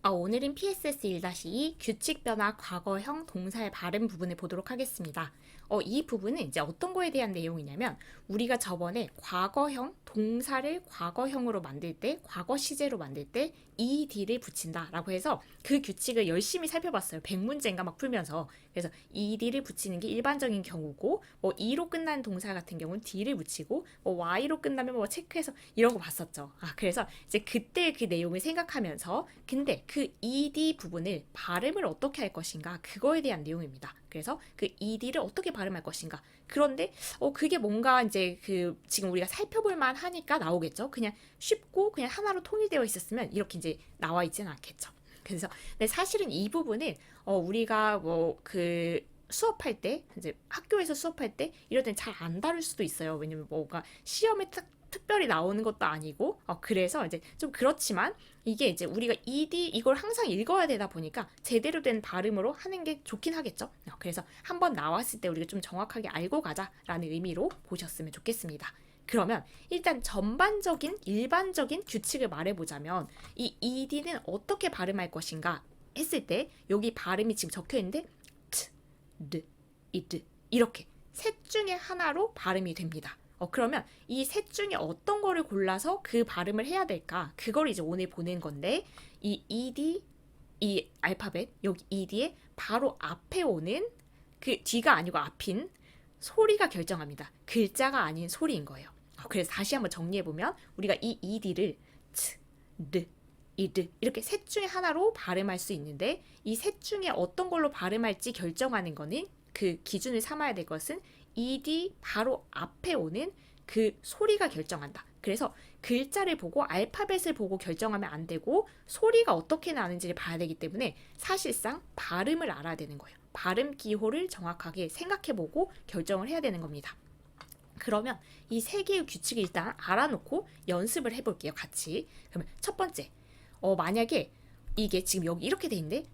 오늘은 PSS 1-2 규칙 변화 과거형 동사의 발음 부분을 보도록 하겠습니다. 이 부분은 이제 어떤 거에 대한 내용이냐면 우리가 저번에 과거형 동사를 과거형으로 만들 때, 과거 시제로 만들 때 ed를 붙인다라고 해서 그 규칙을 열심히 살펴봤어요. 100문제인가 막 풀면서. 그래서 ed를 붙이는 게 일반적인 경우고, e로 끝난 동사 같은 경우는 d를 붙이고, y로 끝나면 체크해서 이런 거 봤었죠. 그래서 이제 그때 그 내용을 생각하면서 근데 그 ed 부분을 발음을 어떻게 할 것인가 그거에 대한 내용입니다. 그래서 그 ed를 어떻게 발음할 것인가. 그런데 그게 뭔가 이제 그 지금 우리가 살펴볼 만하니까 나오겠죠. 그냥 쉽고 그냥 하나로 통일되어 있었으면 이렇게 이제 나와 있지는 않겠죠. 그래서 근데 사실은 이 부분은 우리가 그 수업할 때 이제 학교에서 수업할 때 이럴 땐 잘 안 다룰 수도 있어요. 왜냐면 뭐가 시험에 특별히 나오는 것도 아니고 그래서 이제 좀 그렇지만 이게 이제 우리가 ed 이걸 항상 읽어야 되다 보니까 제대로 된 발음으로 하는 게 좋긴 하겠죠. 그래서 한번 나왔을 때 우리가 좀 정확하게 알고 가자라는 의미로 보셨으면 좋겠습니다. 그러면 일단 전반적인 일반적인 규칙을 말해보자면 이 ed는 어떻게 발음할 것인가 했을 때 여기 발음이 지금 적혀 있는데 t, d, id 이렇게 셋 중에 하나로 발음이 됩니다. 그러면 이 셋 중에 어떤 거를 골라서 그 발음을 해야 될까? 그걸 이제 오늘 보는 건데 이 ed, 이 알파벳 여기 ed의 바로 앞에 오는 그 뒤가 아니고 앞인 소리가 결정합니다. 글자가 아닌 소리인 거예요. 그래서 다시 한번 정리해보면 우리가 이 ed를 ts, d, id 이렇게 셋 중에 하나로 발음할 수 있는데 이 셋 중에 어떤 걸로 발음할지 결정하는 거는 그 기준을 삼아야 될 것은 ed 바로 앞에 오는 그 소리가 결정한다. 그래서 글자를 보고 알파벳을 보고 결정하면 안 되고 소리가 어떻게 나는지를 봐야 되기 때문에 사실상 발음을 알아야 되는 거예요. 발음 기호를 정확하게 생각해보고 결정을 해야 되는 겁니다. 그러면 이 세 개의 규칙을 일단 알아놓고 연습을 해볼게요. 같이. 그러면 첫 번째, 만약에 이게 지금 여기 이렇게 돼 있는데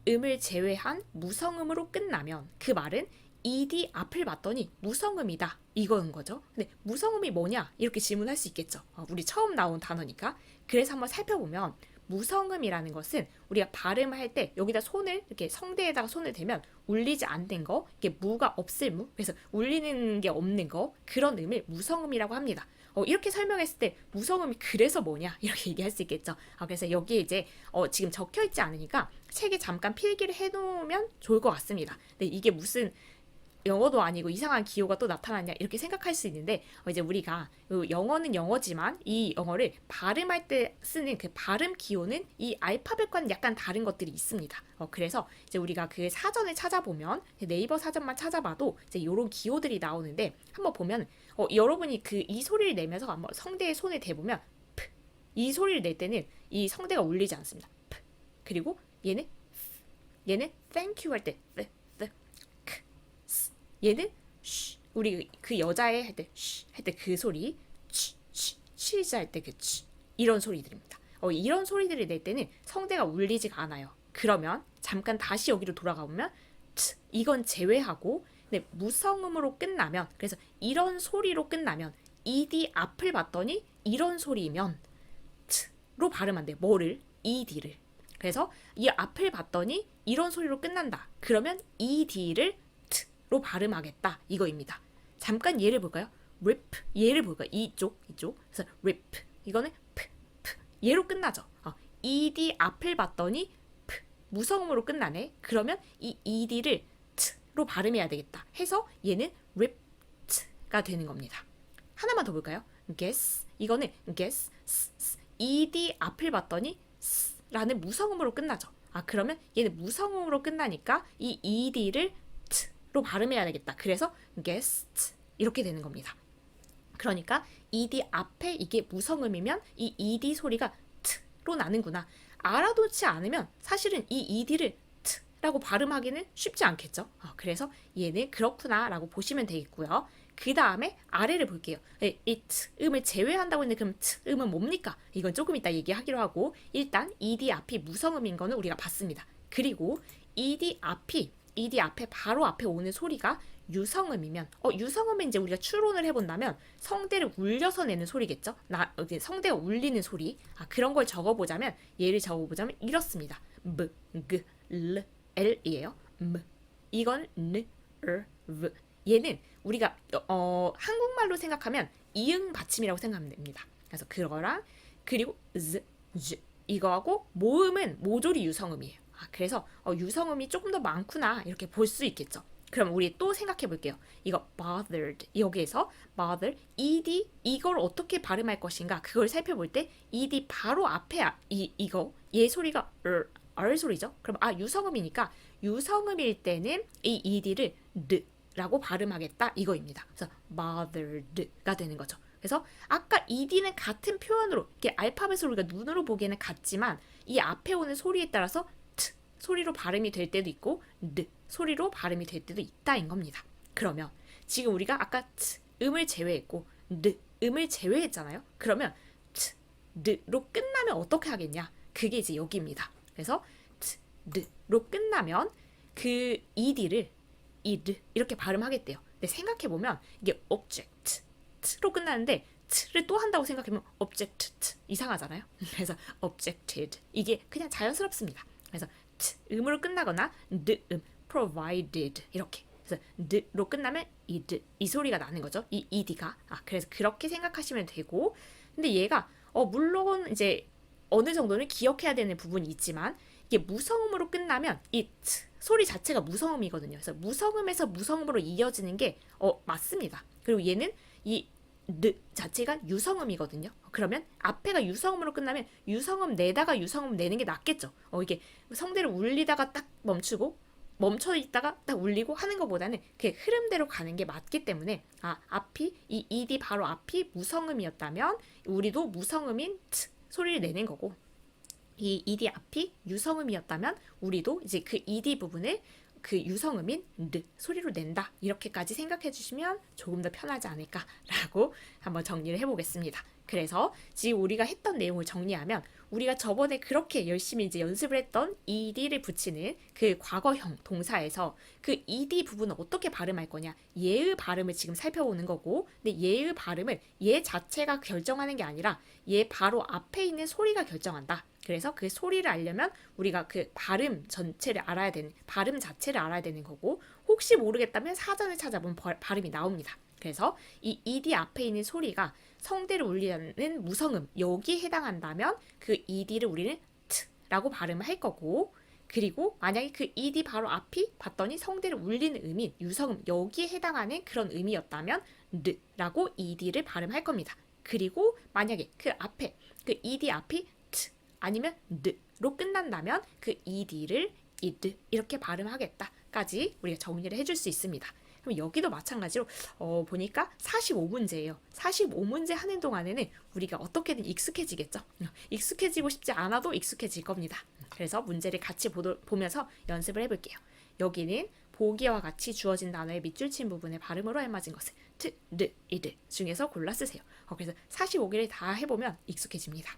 음을 제외한 무성음으로 끝나면 그 말은 ed 앞을 봤더니 무성음이다 이거인 거죠. 근데 무성음이 뭐냐 이렇게 질문할 수 있겠죠. 우리 처음 나온 단어니까. 그래서 한번 살펴보면 무성음이라는 것은 우리가 발음할 때 여기다 손을 이렇게 성대에다가 손을 대면 울리지 않는 거, 이게 무가 없을 무, 그래서 울리는 게 없는 거 그런 음을 무성음이라고 합니다. 이렇게 설명했을 때 무성음이 그래서 뭐냐 이렇게 얘기할 수 있겠죠. 그래서 여기에 이제 지금 적혀 있지 않으니까 책에 잠깐 필기를 해놓으면 좋을 것 같습니다. 근데 이게 무슨 영어도 아니고 이상한 기호가 또 나타났냐 이렇게 생각할 수 있는데 이제 우리가 영어는 영어지만 이 영어를 발음할 때 쓰는 그 발음 기호는 이 알파벳과는 약간 다른 것들이 있습니다. 그래서 이제 우리가 그 사전을 찾아보면 네이버 사전만 찾아봐도 이제 이런 기호들이 나오는데 한번 보면 여러분이 그 이 소리를 내면서 한번 성대에 손을 대보면 이 소리를 낼 때는 이 성대가 울리지 않습니다. 그리고 얘는 thank you 할때 얘는 쉬, 우리 그 여자애 할 때 쉬 할 때 그 소리 치자 할 때 그 이런 소리들입니다. 이런 소리들을 낼 때는 성대가 울리지가 않아요. 그러면 잠깐 다시 여기로 돌아가 보면 이건 제외하고 근데 무성음으로 끝나면 그래서 이런 소리로 끝나면 ed 앞을 봤더니 이런 소리면 t로 발음한 돼. 뭐를? ed를. 그래서 이 앞을 봤더니 이런 소리로 끝난다. 그러면 ed를 로 발음하겠다 이거입니다. 잠깐 예를 볼까요? rip 예를 볼까요? 이쪽 그래서 rip 이거는 얘로 끝나죠. ed 앞을 봤더니 무성음으로 끝나네. 그러면 이 ed를 t로 발음해야 되겠다 해서 얘는 ripped가 되는 겁니다. 하나만 더 볼까요? guess 이거는 guess ed 앞을 봤더니 라는 무성음으로 끝나죠. 그러면 얘는 무성음으로 끝나니까 이 ed를 로 발음해야 되겠다. 그래서 guessed 이렇게 되는 겁니다. 그러니까 ed 앞에 이게 무성음이면 이 ed 소리가 t로 나는구나. 알아두지 않으면 사실은 이 ed를 t라고 발음하기는 쉽지 않겠죠. 그래서 얘는 그렇구나 라고 보시면 되겠고요. 그 다음에 아래를 볼게요. 이 음을 제외한다고 했는데 그럼 음은 뭡니까? 이건 조금 이따 얘기하기로 하고 일단 ed 앞이 무성음인 거는 우리가 봤습니다. 그리고 ed 앞이 ed 앞에 바로 앞에 오는 소리가 유성음이면 유성음은 이제 우리가 추론을 해본다면 성대를 울려서 내는 소리겠죠. 성대가 울리는 소리. 그런 걸 적어보자면 예를 적어보자면 이렇습니다. m, g, l, l이에요. m. 이건 n, v. 얘는 우리가 한국말로 생각하면 이응 받침이라고 생각하면 됩니다. 그래서 그거랑 그리고 z, j 이거하고 모음은 모조리 유성음이에요. 그래서 유성음이 조금 더 많구나 이렇게 볼 수 있겠죠. 그럼 우리 또 생각해 볼게요. 이거 bothered 여기에서 bother ed 이걸 어떻게 발음할 것인가 그걸 살펴볼 때 ed 바로 앞에 이거 얘 소리가 R 소리죠. 그럼 유성음이니까 유성음일 때는 이 ed를 라고 발음하겠다 이거입니다. 그래서 bothered가 되는 거죠. 그래서 아까 ed는 같은 표현으로 이렇게 알파벳으로 우리가 눈으로 보기에는 같지만 이 앞에 오는 소리에 따라서 t 소리로 발음이 될 때도 있고 소리로 발음이 될 때도 있다인 겁니다. 그러면 지금 우리가 아까 t 음을 제외했고 음을 제외했잖아요. 그러면 t로 끝나면 어떻게 하겠냐? 그게 이제 여기입니다. 그래서 t로 끝나면 그 ed를 id 이렇게 발음하겠대요. 근데 생각해보면 이게 object t로 끝나는데 t를 또 한다고 생각하면 object 이상하잖아요. 그래서 objected 이게 그냥 자연스럽습니다. 그래서 t 음으로 끝나거나 provided 이렇게 그래서 로 끝나면 id 이 소리가 나는 거죠. 이 ed가 그래서 그렇게 생각하시면 되고 근데 얘가 물론 이제 어느 정도는 기억해야 되는 부분이 있지만 이게 무성음으로 끝나면 이 t 소리 자체가 무성음이거든요. 그래서 무성음에서 무성음으로 이어지는 게 맞습니다. 그리고 얘는 이 자체가 유성음이거든요. 그러면 앞에가 유성음으로 끝나면 유성음 내다가 유성음 내는 게 낫겠죠. 이게 성대를 울리다가 딱 멈춰 있다가 딱 울리고 하는 것보다는 그 흐름대로 가는 게 맞기 때문에 앞이 이 ed 바로 앞이 무성음이었다면 우리도 무성음인 t 소리를 내는 거고 이 ed 앞이 유성음이었다면 우리도 이제 그 ed 부분을 그 유성음인 소리로 낸다. 이렇게까지 생각해 주시면 조금 더 편하지 않을까라고 한번 정리를 해보겠습니다. 그래서 지금 우리가 했던 내용을 정리하면 우리가 저번에 그렇게 열심히 이제 연습을 했던 ed를 붙이는 그 과거형 동사에서 그 ed 부분을 어떻게 발음할 거냐 얘의 발음을 지금 살펴보는 거고 근데 얘의 발음을 얘 자체가 결정하는 게 아니라 얘 바로 앞에 있는 소리가 결정한다. 그래서 그 소리를 알려면 우리가 그 발음 전체를 알아야 되는 발음 자체를 알아야 되는 거고 혹시 모르겠다면 사전을 찾아보면 발음이 나옵니다. 그래서 이 ed 앞에 있는 소리가 성대를 울리는 무성음 여기에 해당한다면 그 ed를 우리는 t라고 발음을 할 거고 그리고 만약에 그 ed 바로 앞이 봤더니 성대를 울리는 음인 유성음 여기에 해당하는 그런 음이었다면 라고 ed를 발음할 겁니다. 그리고 만약에 그 앞에 그 ed 앞이 t 아니면 로 끝난다면 그 ed를 id 이렇게 발음하겠다까지 우리가 정리를 해줄 수 있습니다. 그럼 여기도 마찬가지로 보니까 45문제예요. 45문제 하는 동안에는 우리가 어떻게든 익숙해지겠죠. 익숙해지고 싶지 않아도 익숙해질 겁니다. 그래서 문제를 같이 보면서 연습을 해볼게요. 여기는 보기와 같이 주어진 단어의 밑줄 친 부분의 발음으로 알맞은 것을 t, id 중에서 골라 쓰세요. 그래서 45개를 다 해보면 익숙해집니다.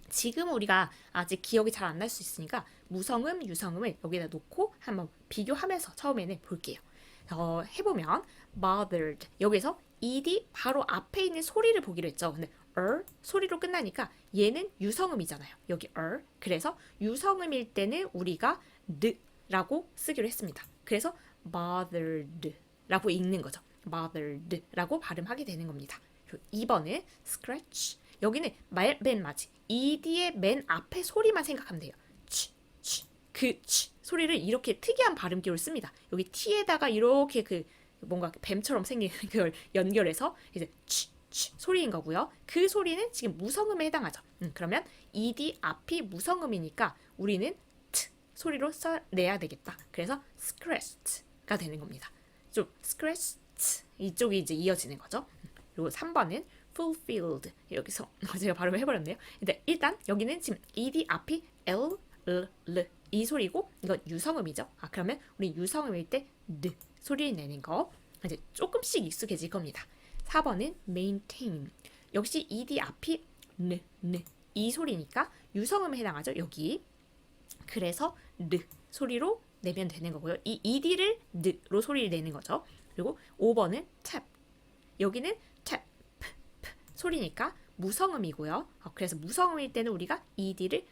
지금 우리가 아직 기억이 잘 안 날 수 있으니까 무성음, 유성음을 여기다 놓고 한번 비교하면서 처음에는 볼게요. 해보면 bothered 여기서 ed 바로 앞에 있는 소리를 보기로 했죠. 근데 소리로 끝나니까 얘는 유성음이잖아요. 여기 그래서 유성음일 때는 우리가 라고 쓰기로 했습니다. 그래서 bothered 라고 읽는 거죠. bothered 라고 발음하게 되는 겁니다. 2번은 scratch 여기는 맨 맞이 ed의 맨 앞에 소리만 생각하면 돼요. 그 소리를 이렇게 특이한 발음기로 씁니다. 여기 t에다가 이렇게 그 뭔가 뱀처럼 생긴 그걸 연결해서 이제 소리인 거고요. 그 소리는 지금 무성음에 해당하죠. 그러면 ed 앞이 무성음이니까 우리는 t 소리로 써내야 되겠다. 그래서 scratched가 되는 겁니다. 좀 scratched 이쪽이 이제 이어지는 거죠. 그리고 3번은 fulfilled 여기서 제가 발음을 해버렸네요. 근데 일단 여기는 지금 ed 앞이 l 이 소리고 이건 유성음이죠. 그러면 우리 유성음일 때 소리를 내는 거 이제 조금씩 익숙해질 겁니다. 4번은 maintain 역시 ed 앞이 이 소리니까 유성음에 해당하죠. 여기 그래서 소리로 내면 되는 거고요. 이 ed를 드로 소리를 내는 거죠. 그리고 5번은 tap. 여기는 tap 소리니까 무성음이고요. 그래서 무성음일 때는 우리가 ed를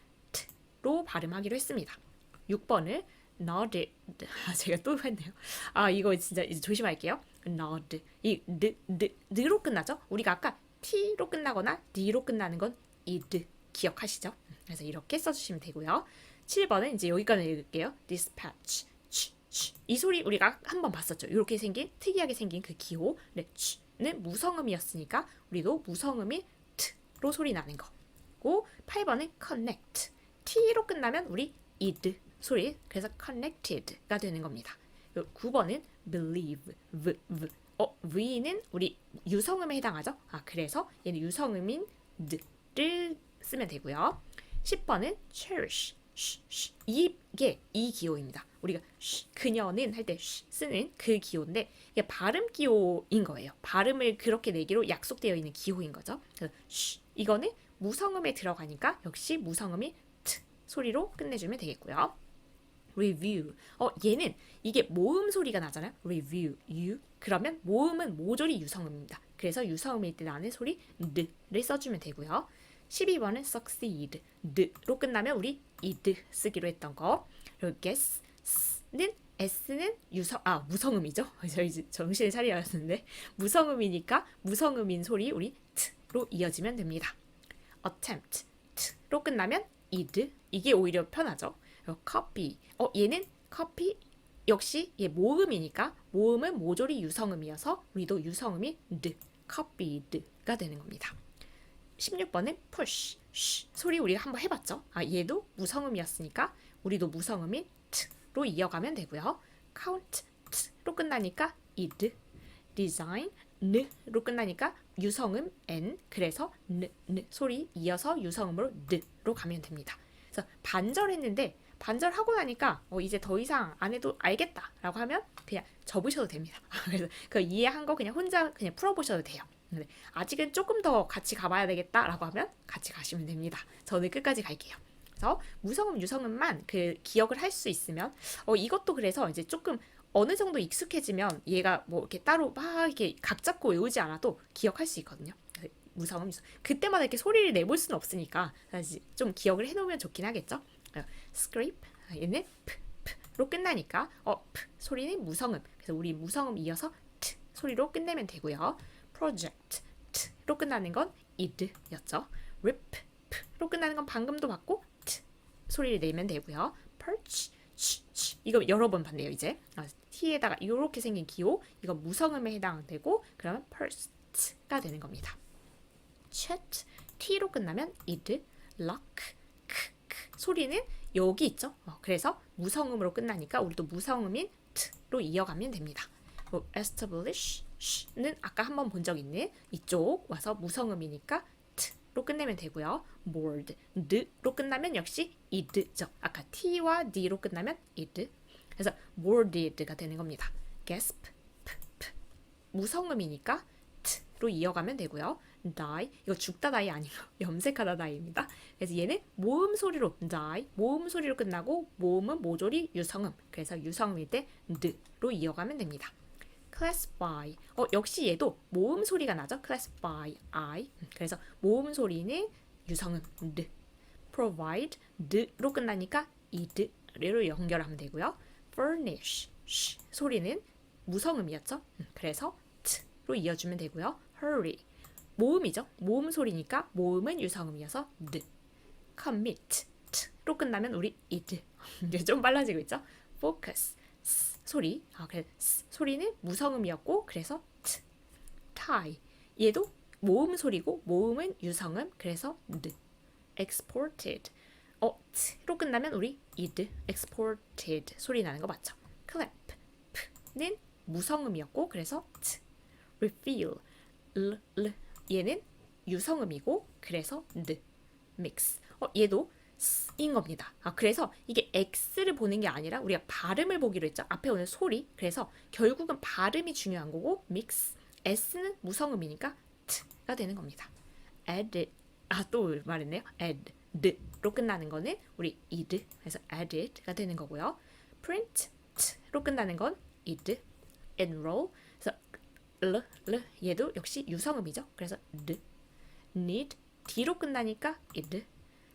t로 발음하기로 했습니다. 6번을 nod. 제가 또 했네요. 이거 진짜 이제 조심할게요. nod. 이 드로 끝나죠? 우리가 아까 t로 끝나거나 d로 끝나는 건 id 기억하시죠? 그래서 이렇게 써주시면 되고요. 7번은 이제 여기까지 읽을게요. dispatch. 이 소리 우리가 한번 봤었죠. 이렇게 생긴 특이하게 생긴 그 기호. 는 무성음이었으니까 우리도 무성음이 t로 소리 나는 거고 8번은 connect. t로 끝나면 우리 id 소리. 그래서 connected가 되는 겁니다. 9번은 believe. v는 우리 유성음에 해당하죠. 그래서 얘는 유성음인 를 쓰면 되고요. 10번은 cherish. 이게 이 기호입니다. 우리가 그녀는 할 때 쓰는 그 기호인데 이게 발음 기호인 거예요. 발음을 그렇게 내기로 약속되어 있는 기호인 거죠. 그래서 이거는 무성음에 들어가니까 역시 무성음이 t 소리로 끝내주면 되겠고요. review. 얘는 이게 모음 소리가 나잖아요. review. 그러면 모음은 모조리 유성음입니다. 그래서 유성음일 때 나는 소리 를 써주면 되고요. 12번은 succeed. 로 끝나면 우리 id 쓰기로 했던 거. 그리고 guess는 s는 무성음이죠. 저희 정신을 차려야 하는데 무성음이니까 무성음인 소리 우리 t로 이어지면 됩니다. attempt. t로 끝나면 id. 이게 오히려 편하죠. copy. 얘는 copy 역시 얘 모음이니까 모음은 모조리 유성음이어서 우리도 유성음이 copied가 되는 겁니다. 16번은 push. 소리 우리가 한번 해봤죠. 얘도 무성음이었으니까 우리도 무성음인 t로 이어가면 되고요. count. t로 끝나니까 id. design. n로 끝나니까 유성음 n. 그래서 n 소리 이어서 유성음으로 n로 가면 됩니다. 그래서 반절했는데 반절하고 나니까 이제 더 이상 안 해도 알겠다라고 하면 그냥 접으셔도 됩니다. 그래서 그 이해한 거 그냥 혼자 그냥 풀어보셔도 돼요. 근데 아직은 조금 더 같이 가봐야 되겠다라고 하면 같이 가시면 됩니다. 저는 끝까지 갈게요. 그래서 무성음, 유성음만 그 기억을 할 수 있으면 이것도 그래서 이제 조금 어느 정도 익숙해지면 얘가 뭐 이렇게 따로 막 이렇게 각 잡고 외우지 않아도 기억할 수 있거든요. 무성음, 유성음. 그때마다 이렇게 소리를 내볼 수는 없으니까 사실 좀 기억을 해놓으면 좋긴 하겠죠. scrape. 얘는 p로 끝나니까 p 소리는 무성음. 그래서 우리 무성음 이어서 t 소리로 끝내면 되고요. project. t로 끝나는 건 id였죠. rip. p로 끝나는 건 방금도 봤고 t 소리를 내면 되고요. perch. 이거 여러 번 봤네요. 이제 t에다가 이렇게 생긴 기호 이거 무성음에 해당되고 그러면 first가 되는 겁니다. chat. t로 끝나면 id. lock. 소리는 여기 있죠. 그래서 무성음으로 끝나니까 우리도 무성음인 t로 이어가면 됩니다. establish는 아까 한번 본 적 있는 이쪽 와서 무성음이니까 t로 끝내면 되고요. board. d로 끝나면 역시 id죠. 아까 t와 d로 끝나면 id. 그래서 boarded가 되는 겁니다. gasp. 무성음이니까 t로 이어가면 되고요. die. 이거 죽다 die 아니고 염색하다 die입니다. 그래서 얘는 모음 소리로 die. 모음 소리로 끝나고 모음은 모조리 유성음. 그래서 유성음일 때 d로 이어가면 됩니다. classify. 역시 얘도 모음 소리가 나죠. classify. I. 그래서 모음 소리는 유성음 d. provide. d로 끝나니까 id로 연결하면 되고요. furnish. 소리는 무성음이었죠. 그래서 t로 이어주면 되고요. hurry. 모음이죠. 모음 소리니까 모음은 유성음이어서 d. commit. t로 끝나면 우리 id. 이제 좀 빨라지고 있죠. focus. 소리. 그래서 소리는 무성음이었고 그래서 t. tie. 얘도 모음 소리고 모음은 유성음 그래서 d. exported. t로 끝나면 우리 id. exported 소리 나는 거 맞죠? clap. p는 무성음이었고 그래서 t. refill. 얘는 유성음이고 그래서 d. mix. 얘도 인 겁니다. 그래서 이게 X를 보는 게 아니라 우리가 발음을 보기로 했죠. 앞에 오는 소리. 그래서 결국은 발음이 중요한 거고 mix. S는 무성음이니까 t가 되는 겁니다. add. 또 말했네요. add. 로 끝나는 거는 우리 id. 그래서 added가 되는 거고요. print t로 끝나는 건 id, enroll. 그래서 l 얘도 역시 유성음이죠. 그래서 d, need d로 끝나니까 id,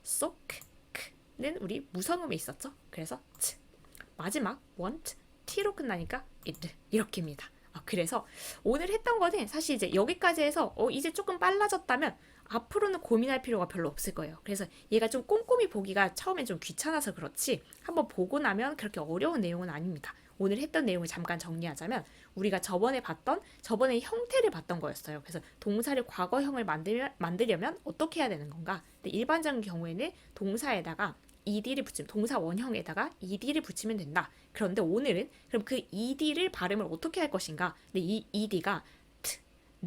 sock 는 우리 무성음이 있었죠. 그래서 t. 마지막 want t로 끝나니까 id 이렇게입니다. 그래서 오늘 했던 거는 사실 이제 여기까지 해서 이제 조금 빨라졌다면 앞으로는 고민할 필요가 별로 없을 거예요. 그래서 얘가 좀 꼼꼼히 보기가 처음엔 좀 귀찮아서 그렇지 한번 보고 나면 그렇게 어려운 내용은 아닙니다. 오늘 했던 내용을 잠깐 정리하자면 우리가 저번에 형태를 봤던 거였어요. 그래서 동사를 과거형을 만들려면 어떻게 해야 되는 건가? 근데 일반적인 경우에는 동사에다가 ed를 붙이면 동사 원형에다가 ed를 붙이면 된다. 그런데 오늘은 그럼 그 ed를 발음을 어떻게 할 것인가? 근데 이 ed가 t,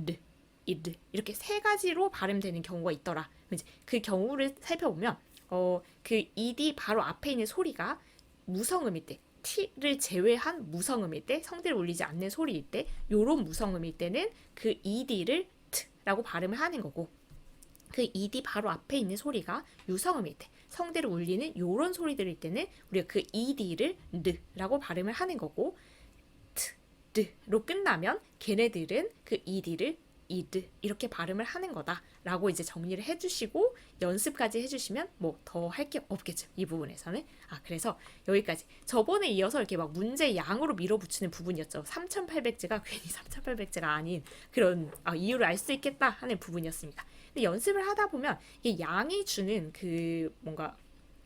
d, id 이렇게 세 가지로 발음되는 경우가 있더라. 이제 그 경우를 살펴보면 그 ed 바로 앞에 있는 소리가 무성음일 때 t를 제외한 무성음일 때 성대를 울리지 않는 소리일 때 요런 무성음일 때는 그 ed를 t라고 발음을 하는 거고 그 ed 바로 앞에 있는 소리가 유성음일 때 성대를 울리는 요런 소리들일 때는 우리가 그 ed를 n라고 발음을 하는 거고 t로 끝나면 걔네들은 그 ed를 id 이렇게 발음을 하는 거다라고 이제 정리를 해주시고 연습까지 해주시면 뭐 더 할 게 없겠죠. 이 부분에서는. 그래서 여기까지. 저번에 이어서 이렇게 막 문제 양으로 밀어붙이는 부분이었죠. 3,800제가 괜히 3,800제가 아닌 그런 이유를 알 수 있겠다 하는 부분이었습니다. 근데 연습을 하다 보면 이게 양이 주는 그 뭔가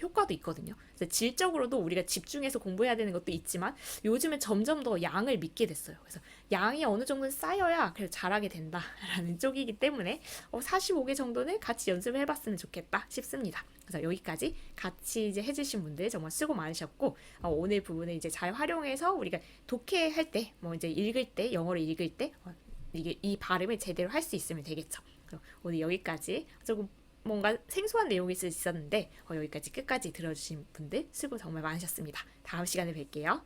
효과도 있거든요. 그래서 질적으로도 우리가 집중해서 공부해야 되는 것도 있지만 요즘은 점점 더 양을 믿게 됐어요. 그래서 양이 어느 정도는 쌓여야 그래도 잘하게 된다라는 쪽이기 때문에 45개 정도는 같이 연습을 해봤으면 좋겠다 싶습니다. 그래서 여기까지 같이 이제 해주신 분들 정말 수고 많으셨고 오늘 부분을 이제 잘 활용해서 우리가 독해할 때 뭐 이제 읽을 때 영어를 읽을 때 이게 이 발음을 제대로 할 수 있으면 되겠죠. 오늘 여기까지 조금 뭔가 생소한 내용이 있었는데 여기까지 끝까지 들어주신 분들 수고 정말 많으셨습니다. 다음 시간에 뵐게요.